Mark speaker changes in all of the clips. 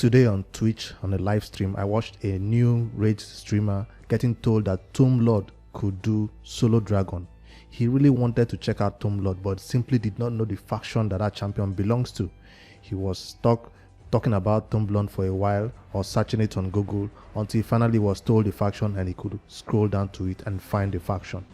Speaker 1: Today on Twitch, on a live stream, I watched a new Rage streamer getting told that Tomb Lord could do solo dragon. He really wanted to check out Tomb Lord, but simply did not know the faction that champion belongs to. He was stuck talking about Tomb Lord for a while, or searching it on Google, until he finally was told the faction and he could scroll down to it and find the faction.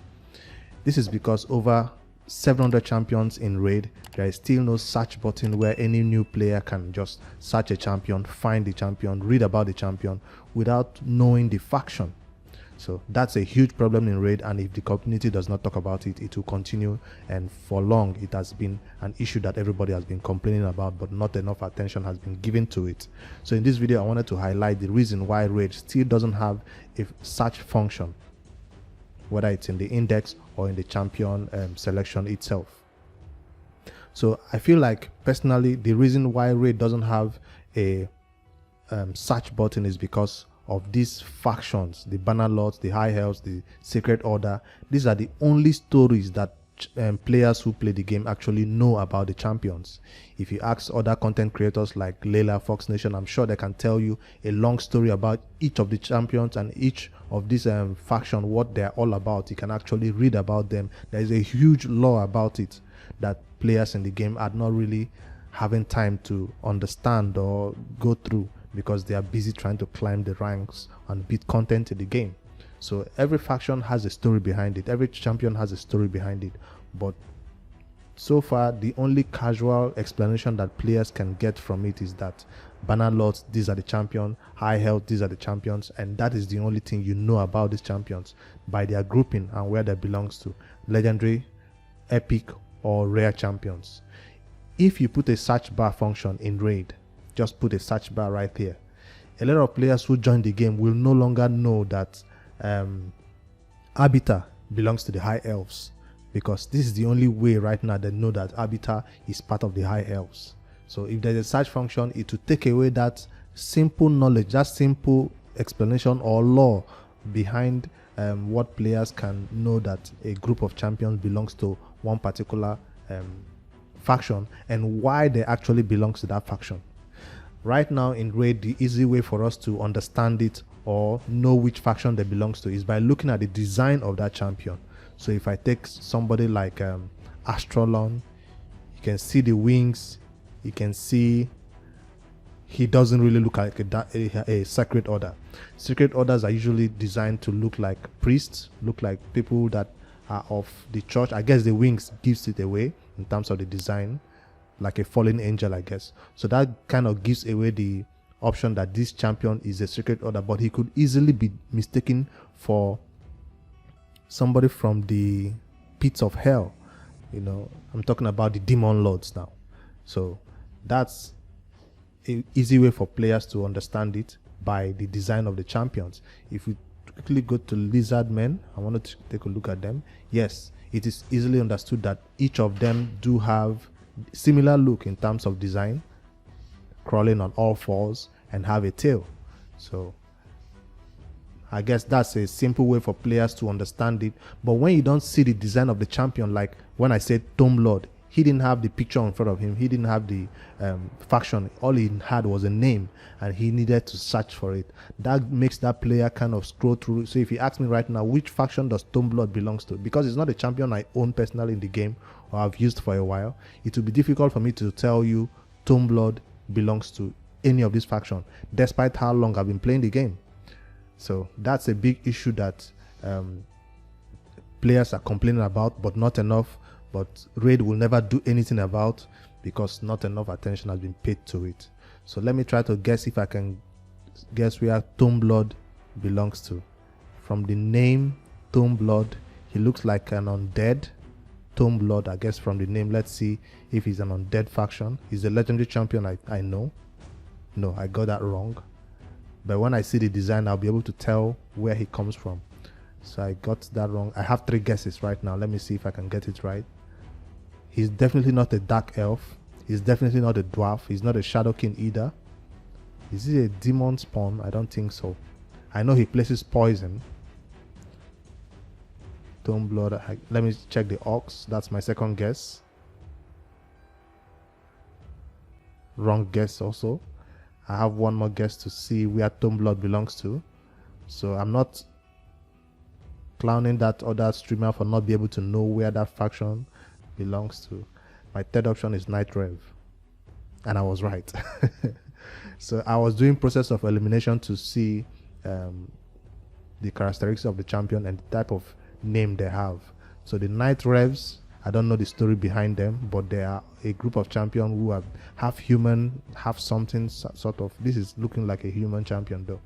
Speaker 1: This is because over 700 champions in Raid, there is still no search button where any new player can just search a champion, find the champion, read about the champion without knowing the faction. So that's a huge problem in Raid, and if the community does not talk about it, it will continue, and for long it has been an issue that everybody has been complaining about, but not enough attention has been given to it. So in this video I wanted to highlight the reason why Raid still doesn't have a search function, whether it's in the index or in the champion selection itself. So I feel like personally the reason why Raid doesn't have a search button is because of these factions, the Banner Lords, the High Elves, the Sacred Order. These are the only stories that players who play the game actually know about the champions. If you ask other content creators like Layla, Fox Nation, I'm sure they can tell you a long story about each of the champions and each of these faction, what they're all about. You can actually read about them. There is a huge lore about it that players in the game are not really having time to understand or go through, because they are busy trying to climb the ranks and beat content in the game. So every faction has a story behind it, every champion has a story behind it, but so far the only casual explanation that players can get from it is that Banner Lords, these are the champions, High Health, these are the champions, and that is the only thing you know about these champions by their grouping and where they belongs to, legendary, epic, or rare champions. If you put a search bar function in Raid, just put a search bar right here, a lot of players who join the game will no longer know that Arbiter belongs to the High Elves, because this is the only way right now they know that Arbiter is part of the High Elves. So if there's a search function, it will take away that simple knowledge, that simple explanation or lore behind what players can know that a group of champions belongs to one particular faction and why they actually belongs to that faction. Right now in Raid, the easy way for us to understand it or know which faction they belongs to is by looking at the design of that champion. So if I take somebody like Astrolon, you can see the wings, you can see he doesn't really look like a Sacred Order. Sacred Orders are usually designed to look like priests, look like people that are of the church. I guess the wings gives it away in terms of the design, like a fallen angel, I guess. So that kind of gives away the option that this champion is a Sacred Order, but he could easily be mistaken for somebody from the pits of hell. You know, I'm talking about the demon lords now. So that's an easy way for players to understand it, by the design of the champions. If we quickly go to Lizardmen, I wanted to take a look at them. Yes, it is easily understood that each of them do have similar look in terms of design, crawling on all fours and have a tail. So I guess that's a simple way for players to understand it. But when you don't see the design of the champion, like when I said Tomb Lord, he didn't have the picture in front of him, he didn't have the faction, all he had was a name and he needed to search for it. That makes that player kind of scroll through. So if you ask me right now, which faction does Tomb Lord belongs to, because it's not a champion I own personally in the game or I've used for a while, it will be difficult for me to tell you Tomb Lord belongs to any of these factions, despite how long I've been playing the game. So that's a big issue that players are complaining about, but not enough. But Raid will never do anything about, because not enough attention has been paid to it. So let me try to guess if I can guess where Tomb Lord belongs to. From the name Tomb Lord, he looks like an undead. Tomb Lord, I guess from the name. Let's see if he's an undead faction. He's a legendary champion, I know. No, I got that wrong. But when I see the design, I'll be able to tell where he comes from. So I got that wrong. I have 3 guesses right now. Let me see if I can get it right. He's definitely not a dark elf. He's definitely not a dwarf. He's not a shadow king either. Is he a demon spawn? I don't think so. I know he places poison. Tomb Lord. Let me check the orcs. That's my second guess. Wrong guess also. I have one more guess to see where Tomblord belongs to. So I'm not clowning that other streamer for not being able to know where that faction belongs to. My third option is Night Rev, and I was right. So I was doing process of elimination to see the characteristics of the champion and the type of name they have. So the Night Revs, I don't know the story behind them, but they are a group of champions who are half human, half something sort of. This is looking like a human champion though.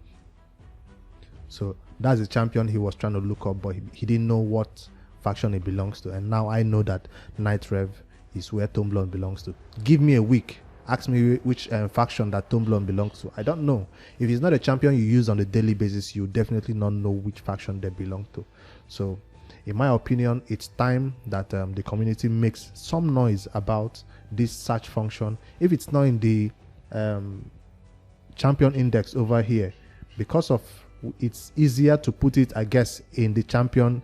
Speaker 1: So that's the champion he was trying to look up, but he didn't know what faction it belongs to. And now I know that Night Rev is where Tomblord belongs to. Give me a week. Ask me which faction that Tomblord belongs to. I don't know. If it's not a champion you use on a daily basis, you definitely not know which faction they belong to. So in my opinion, it's time that the community makes some noise about this search function. If it's not in the champion index over here, because of it's easier to put it, I guess, in the champion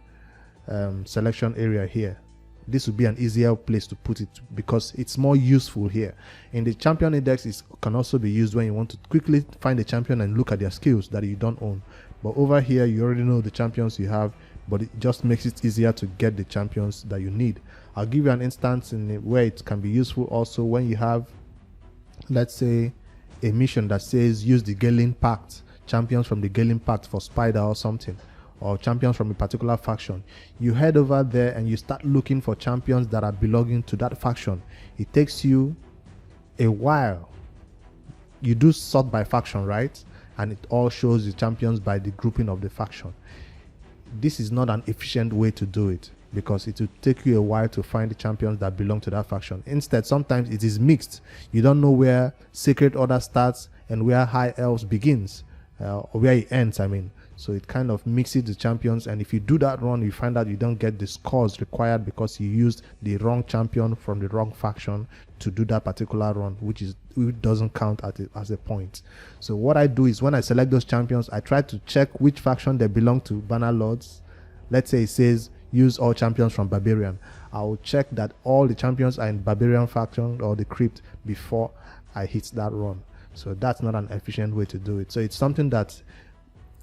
Speaker 1: selection area here. This would be an easier place to put it because it's more useful here. In the champion index, it can also be used when you want to quickly find a champion and look at their skills that you don't own. But over here, you already know the champions you have, but it just makes it easier to get the champions that you need. I'll give you an instance in where it can be useful also when you have, let's say, a mission that says use the Galen Pact, champions from the Galen Pact for Spider or something, or champions from a particular faction. You head over there and you start looking for champions that are belonging to that faction. It takes you a while. You do sort by faction, right? And it all shows the champions by the grouping of the faction. This is not an efficient way to do it because it will take you a while to find the champions that belong to that faction. Instead, sometimes it is mixed. You don't know where Sacred Order starts and where High Elves begins. Or where it ends, I mean. So it kind of mixes the champions, and if you do that run, you find out you don't get the scores required because you used the wrong champion from the wrong faction to do that particular run, which doesn't count as a point. So what I do is when I select those champions, I try to check which faction they belong to. Banner Lords, let's say it says use all champions from Barbarian. I will check that all the champions are in Barbarian faction or the Crypt before I hit that run. So that's not an efficient way to do it. So it's something that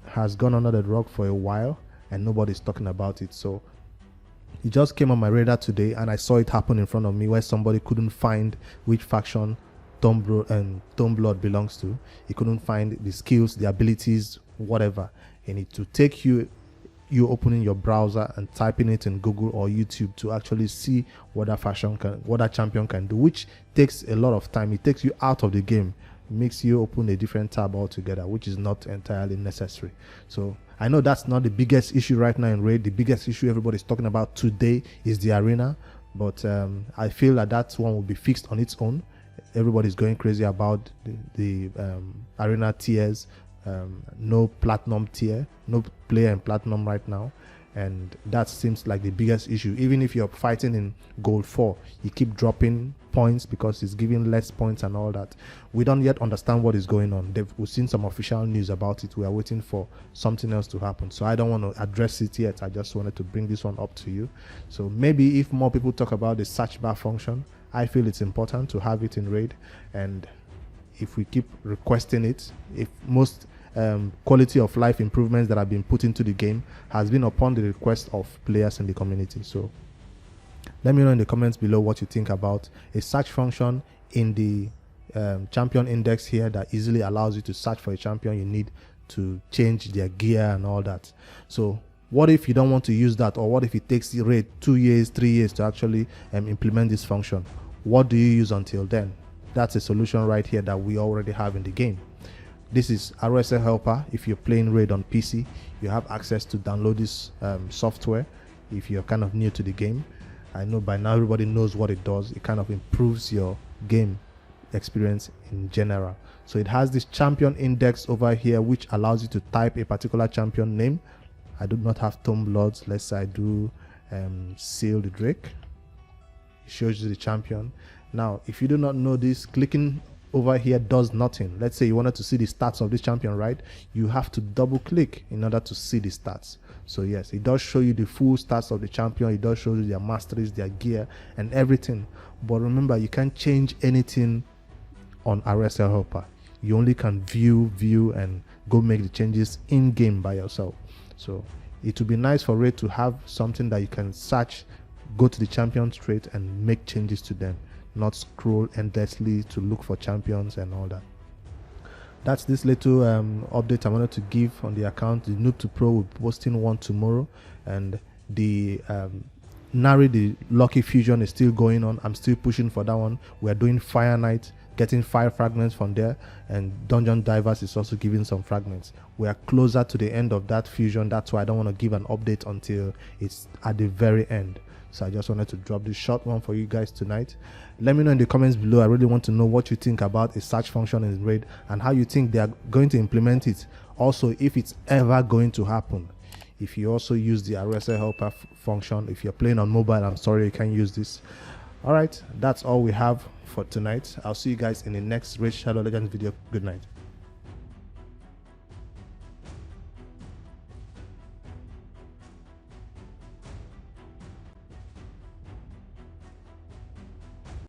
Speaker 1: has gone under the rug for a while and nobody's talking about it. So it just came on my radar today and I saw it happen in front of me where somebody couldn't find which faction Tomblord belongs to. He couldn't find the skills, the abilities, whatever. And it to take you opening your browser and typing it in Google or YouTube to actually see what that champion can do, which takes a lot of time. It takes you out of the game. Makes you open a different tab altogether, which is not entirely necessary. So I know that's not the biggest issue right now in Raid. The biggest issue everybody's talking about today is the arena, but I feel that one will be fixed on its own. Everybody's going crazy about the arena tiers. No platinum tier, no player in platinum right now, and that seems like the biggest issue. Even if you're fighting in gold 4, you keep dropping points because it's giving less points and all that. We don't yet understand what is going on. We've seen some official news about it. We are waiting for something else to happen, so I don't want to address it yet. I just wanted to bring this one up to you. So maybe if more people talk about the search bar function, I feel it's important to have it in Raid, and if we keep requesting it, if most quality of life improvements that have been put into the game has been upon the request of players in the community. So let me know in the comments below what you think about a search function in the champion index here that easily allows you to search for a champion you need to change their gear and all that. So what if you don't want to use that, or what if it takes the Raid 2 years, 3 years to actually implement this function? What do you use until then? That's a solution right here that we already have in the game. This is RSL Helper. If you're playing Raid on PC, you have access to download this software if you're kind of new to the game. I know by now everybody knows what it does. It kind of improves your game experience in general. So it has this champion index over here which allows you to type a particular champion name. I do not have Tomblords. Let's say I do Seal the Drake. It shows you the champion. Now if you do not know this, clicking over here does nothing. Let's say you wanted to see the stats of this champion, right? You have to double click in order to see the stats. So yes, it does show you the full stats of the champion. It does show you their masteries, their gear and everything. But remember, you can't change anything on RSL Helper. you only can view and go make the changes in game by yourself. So it would be nice for Raid to have something that you can search, go to the champions trait and make changes to them, not scroll endlessly to look for champions and all that. That's this little update I wanted to give on the account. The Noob to Pro will be posting one tomorrow, and the Nari, the Lucky Fusion, is still going on. I'm still pushing for that one. We are doing Fire Knight, getting 5 fragments from there, and Dungeon Divers is also giving some fragments. We are closer to the end of that fusion. That's why I don't want to give an update until it's at the very end. So I just wanted to drop this short one for you guys tonight. Let me know in the comments below. I really want to know what you think about a search function in Raid and how you think they are going to implement it. Also, if it's ever going to happen. If you also use the RSA helper function, if you're playing on mobile, I'm sorry you can't use this. All right, that's all we have for tonight. I'll see you guys in the next Raid Shadow Legends video. Good night.